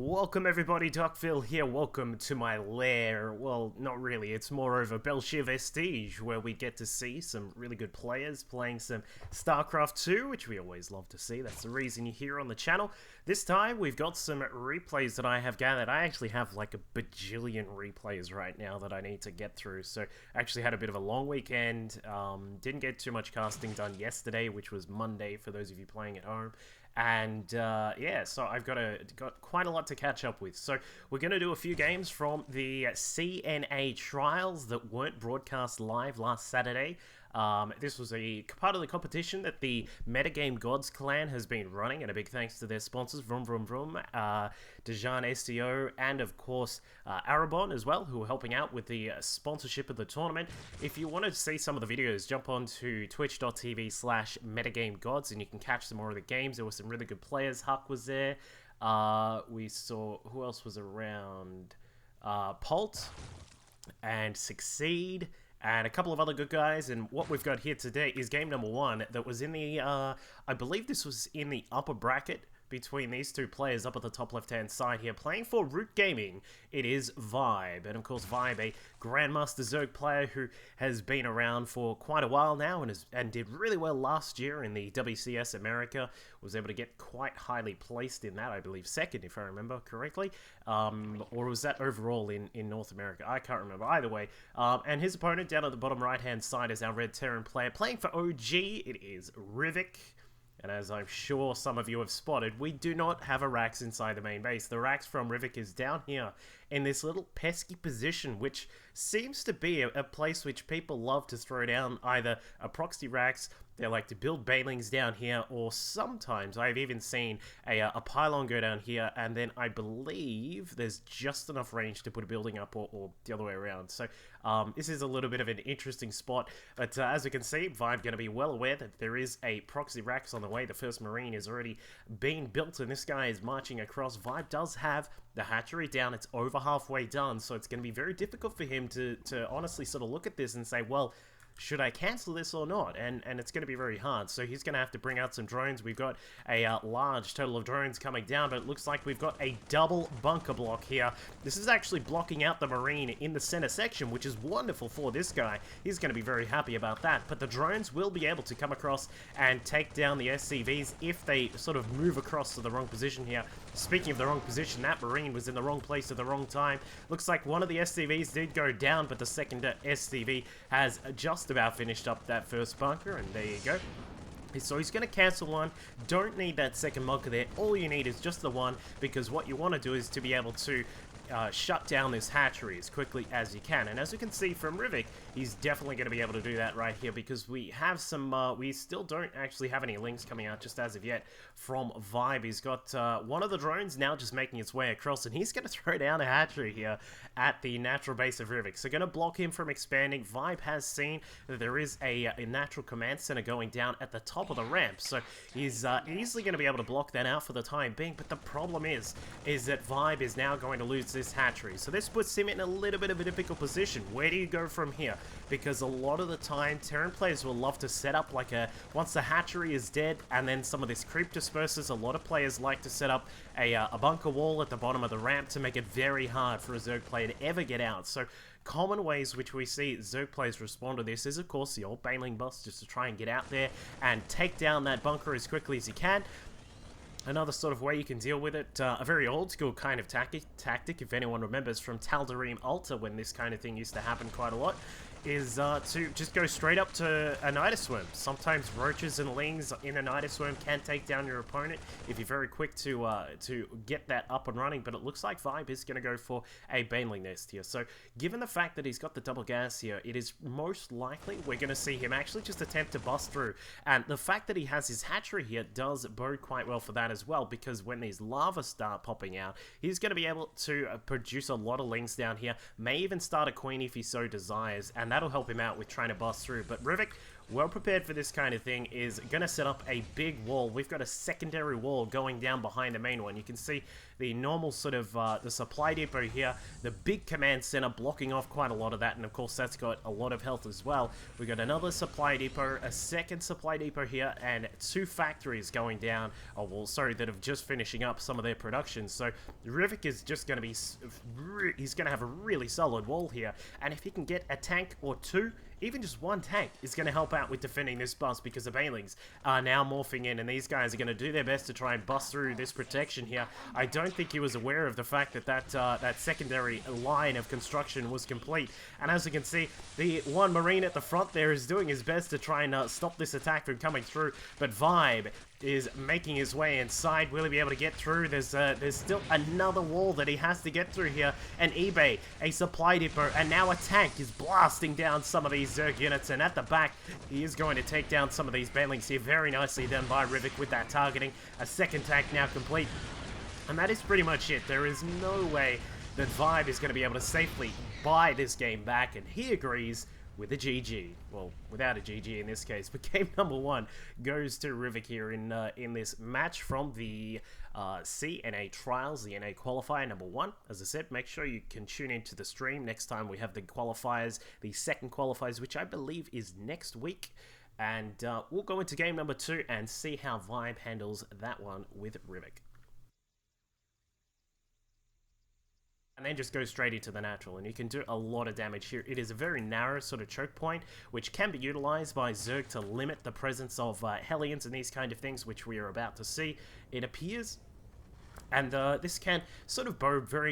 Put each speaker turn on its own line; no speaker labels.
Welcome everybody, Duckville here, welcome to my lair. Well, not really, it's more of a Belshire Vestige, where we get to see some really good players playing some StarCraft 2, which we always love to see. That's the reason you're here on the channel. This time, we've got some replays that I have gathered. I actually have like a bajillion replays right now that I need to get through, so I actually had a bit of a long weekend. Didn't get too much casting done yesterday, which was Monday for those of you playing at home. And yeah, so I've got quite a lot to catch up with. So we're going to do a few games from the CNA trials that weren't broadcast live last Saturday. This was a part of the competition that the Metagame Gods clan has been running, and a big thanks to their sponsors, Vroom Vroom Vroom, Dejan SEO, and of course Arabon as well, who are helping out with the sponsorship of the tournament. If you want to see some of the videos, jump on to twitch.tv/metagamegods and you can catch some more of the games. There were some really good players. Huck was there. We saw, who else was around? Pult and Succeed, and a couple of other good guys. And what we've got here today is game number one that was in the, I believe this was in the upper bracket between these two players up at the top left-hand side here. Playing for Root Gaming, it is ViBE. And of course, ViBE, a Grandmaster Zerg player who has been around for quite a while now and did really well last year in the WCS America. Was able to get quite highly placed in that, I believe, second, if I remember correctly. Or was that overall in North America? I can't remember. Either way. And his opponent down at the bottom right-hand side is our Red Terran player. Playing for OG, it is Rivik. And as I'm sure some of you have spotted, we do not have a Rax inside the main base. The Rax from Rivik is down here in this little pesky position, which seems to be a place which people love to throw down either a Proxy Rax. They like to build Banelings down here, or sometimes I've even seen a pylon go down here, and then I believe there's just enough range to put a building up, or the other way around. So this is a little bit of an interesting spot, but as we can see, ViBE going to be well aware that there is a Proxy Rax on the way. The first Marine is already being built, and this guy is marching across. ViBE does have the hatchery down. It's over halfway done, so it's going to be very difficult for him to honestly sort of look at this and say, well, should I cancel this or not? And it's going to be very hard. So he's going to have to bring out some drones. We've got a large total of drones coming down, but it looks like we've got a double bunker block here. This is actually blocking out the Marine in the center section, which is wonderful for this guy. He's going to be very happy about that. But the drones will be able to come across and take down the SCVs if they sort of move across to the wrong position here. Speaking of the wrong position, that Marine was in the wrong place at the wrong time. Looks like one of the SCVs did go down, but the second SCV has just about finished up that first bunker, and there you go. So he's going to cancel one. Don't need that second bunker there. All you need is just the one, because what you want to do is to be able to shut down this hatchery as quickly as you can. And as you can see from Rivik, he's definitely going to be able to do that right here, because we have some, we still don't actually have any links coming out just as of yet from ViBE. He's got one of the drones now just making its way across, and he's going to throw down a hatchery here at the natural base of Rivik. So going to block him from expanding. ViBE has seen that there is a natural command center going down at the top of the ramp, so he's easily going to be able to block that out for the time being. But the problem is that ViBE is now going to lose this hatchery. So this puts him in a little bit of a difficult position. Where do you go from here? Because a lot of the time, Terran players will love to set up like once the hatchery is dead and then some of this creep disperses, a lot of players like to set up a bunker wall at the bottom of the ramp to make it very hard for a Zerg player to ever get out. So common ways which we see Zerg players respond to this is, of course, the old Baneling bust, just to try and get out there and take down that bunker as quickly as you can. Another sort of way you can deal with it, a very old school kind of tactic, if anyone remembers from Tal'Darim Alta, when this kind of thing used to happen quite a lot, is to just go straight up to a Nidusworm. Sometimes roaches and lings in a Nidusworm can take down your opponent if you're very quick to get that up and running, but it looks like ViBE is going to go for a Baneling nest here. So given the fact that he's got the double gas here, it is most likely we're going to see him actually just attempt to bust through. And the fact that he has his hatchery here does bode quite well for that as well, because when these lava start popping out, he's going to be able to produce a lot of lings down here, may even start a queen if he so desires, and that'll help him out with trying to bust through. But Rivik well prepared for this kind of thing, is going to set up a big wall. We've got a secondary wall going down behind the main one. You can see the normal sort of the supply depot here, the big command center blocking off quite a lot of that, and of course that's got a lot of health as well. We've got another supply depot, a second supply depot here, and 2 factories going down, oh well, sorry, that have just finishing up some of their production. So Rivik is just going to be, he's going to have a really solid wall here, and if he can get a tank or 2, even just 1 tank is going to help out with defending this bus, because the Banelings are now morphing in, and these guys are going to do their best to try and bust through this protection here. I don't think he was aware of the fact that that secondary line of construction was complete, and as you can see, the one Marine at the front there is doing his best to try and stop this attack from coming through, but ViBE is making his way inside. Will he be able to get through? There's still another wall that he has to get through here. An eBay, a supply depot, and now a tank is blasting down some of these Zerg units. And at the back, he is going to take down some of these Banelings here. Very nicely done by Rivik with that targeting. A second tank now complete. And that is pretty much it. There is no way that ViBE is going to be able to safely buy this game back. And he agrees with a GG. Well, without a GG in this case, but game number 1 goes to Rivik here in this match from the CNA Trials, the NA Qualifier number 1. As I said, make sure you can tune into the stream next time we have the qualifiers, the second qualifiers, which I believe is next week. And we'll go into game number 2 and see how ViBE handles that one with Rivik. And then just go straight into the natural, and you can do a lot of damage here. It is a very narrow sort of choke point, which can be utilized by Zerg to limit the presence of Hellions and these kind of things, which we are about to see, it appears. And this can sort of bode very